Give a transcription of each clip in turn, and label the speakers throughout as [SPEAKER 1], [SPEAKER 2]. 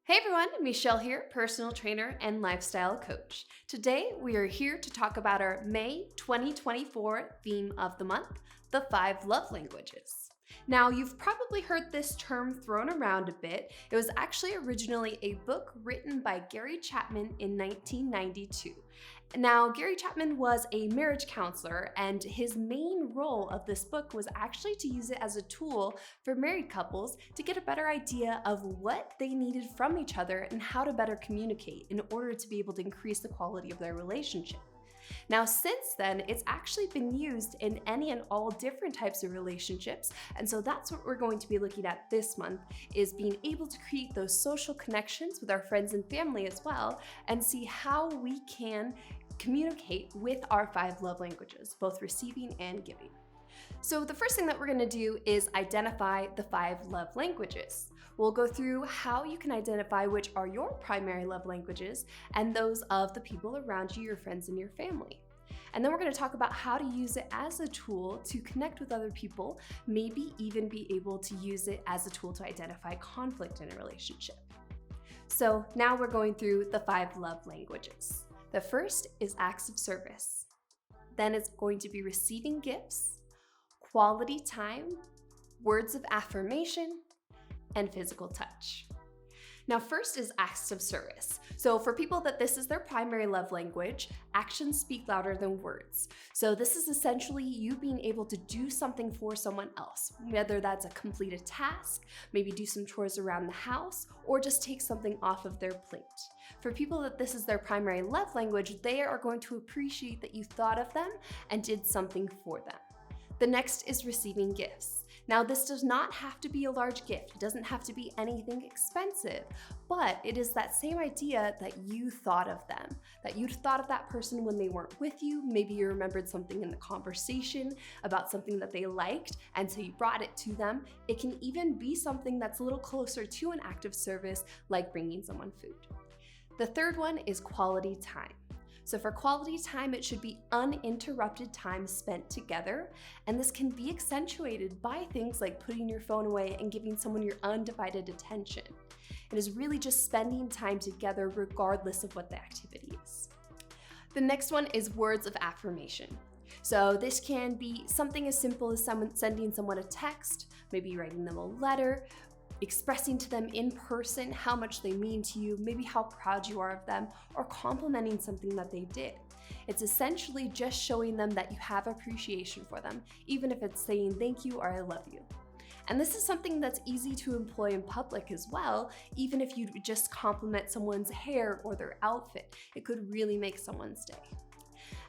[SPEAKER 1] Hey everyone, Michelle here, personal trainer and lifestyle coach. Today we are here to talk about our May 2024 theme of the month, the 5 love languages. Now, you've probably heard this term thrown around a bit. It was actually originally a book written by Gary Chapman in 1992. Now, Gary Chapman was a marriage counselor, and his main role of this book was actually to use it as a tool for married couples to get a better idea of what they needed from each other and how to better communicate in order to be able to increase the quality of their relationship. Now, since then, it's actually been used in any and all different types of relationships, and so that's what we're going to be looking at this month, is being able to create those social connections with our friends and family as well, and see how we can communicate with our 5 love languages, both receiving and giving. So the first thing that we're going to do is identify the 5 love languages. We'll go through how you can identify which are your primary love languages and those of the people around you, your friends and your family. And then we're going to talk about how to use it as a tool to connect with other people, maybe even be able to use it as a tool to identify conflict in a relationship. So now we're going through the 5 love languages. The first is acts of service. Then it's going to be receiving gifts, quality time, words of affirmation, and physical touch. Now, first is acts of service. So for people that this is their primary love language, actions speak louder than words. So this is essentially you being able to do something for someone else, whether that's a complete a task, maybe do some chores around the house, or just take something off of their plate. For people that this is their primary love language, they are going to appreciate that you thought of them and did something for them. The next is receiving gifts. Now, this does not have to be a large gift. It doesn't have to be anything expensive, but it is that same idea that you thought of them, that you thought of that person when they weren't with you. Maybe you remembered something in the conversation about something that they liked, and so you brought it to them. It can even be something that's a little closer to an act of service, like bringing someone food. The third one is quality time. So for quality time, it should be uninterrupted time spent together, and this can be accentuated by things like putting your phone away and giving someone your undivided attention. It is really just spending time together regardless of what the activity is. The next one is words of affirmation. So this can be something as simple as sending someone a text, maybe writing them a letter, expressing to them in person how much they mean to you, maybe how proud you are of them, or complimenting something that they did. It's essentially just showing them that you have appreciation for them, even if it's saying thank you or I love you. And this is something that's easy to employ in public as well, even if you just compliment someone's hair or their outfit. It could really make someone's day.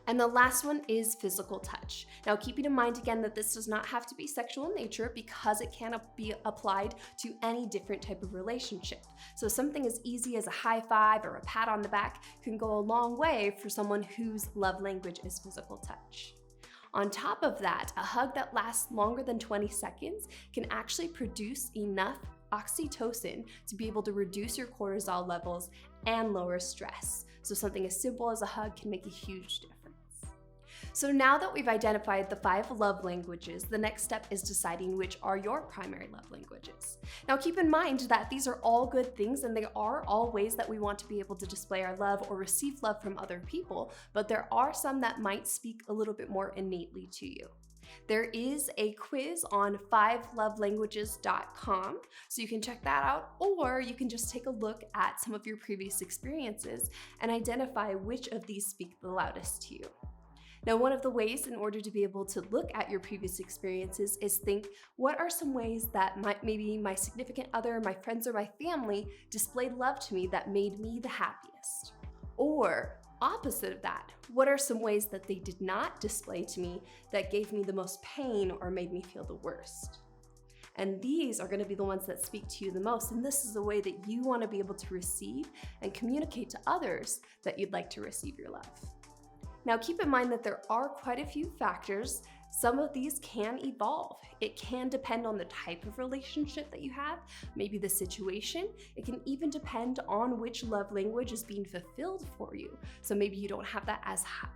[SPEAKER 1] And the last one is physical touch. Now, keeping in mind again that this does not have to be sexual in nature because it can be applied to any different type of relationship. So something as easy as a high five or a pat on the back can go a long way for someone whose love language is physical touch. On top of that, a hug that lasts longer than 20 seconds can actually produce enough oxytocin to be able to reduce your cortisol levels and lower stress. So something as simple as a hug can make a huge difference. So now that we've identified the 5 love languages, the next step is deciding which are your primary love languages. Now keep in mind that these are all good things and they are all ways that we want to be able to display our love or receive love from other people, but there are some that might speak a little bit more innately to you. There is a quiz on 5lovelanguages.com, so you can check that out, or you can just take a look at some of your previous experiences and identify which of these speak the loudest to you. Now, one of the ways in order to be able to look at your previous experiences is think, what are some ways that maybe my significant other, my friends, or my family displayed love to me that made me the happiest? Or opposite of that, what are some ways that they did not display to me that gave me the most pain or made me feel the worst? And these are going to be the ones that speak to you the most, and this is the way that you want to be able to receive and communicate to others that you'd like to receive your love. Now, keep in mind that there are quite a few factors. Some of these can evolve. It can depend on the type of relationship that you have, maybe the situation. It can even depend on which love language is being fulfilled for you. So maybe you don't have that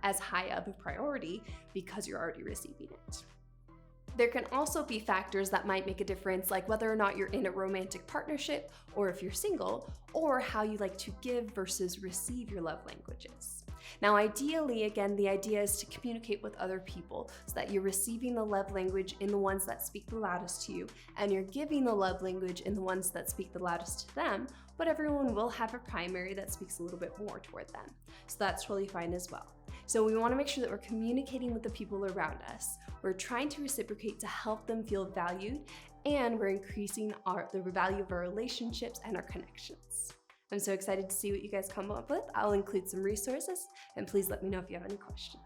[SPEAKER 1] as high of a priority because you're already receiving it. There can also be factors that might make a difference, like whether or not you're in a romantic partnership or if you're single, or how you like to give versus receive your love languages. Now, ideally, again, the idea is to communicate with other people so that you're receiving the love language in the ones that speak the loudest to you, and you're giving the love language in the ones that speak the loudest to them, but everyone will have a primary that speaks a little bit more toward them. So that's totally fine as well. So we want to make sure that we're communicating with the people around us. We're trying to reciprocate to help them feel valued, and we're increasing the value of our relationships and our connections. I'm so excited to see what you guys come up with. I'll include some resources, and please let me know if you have any questions.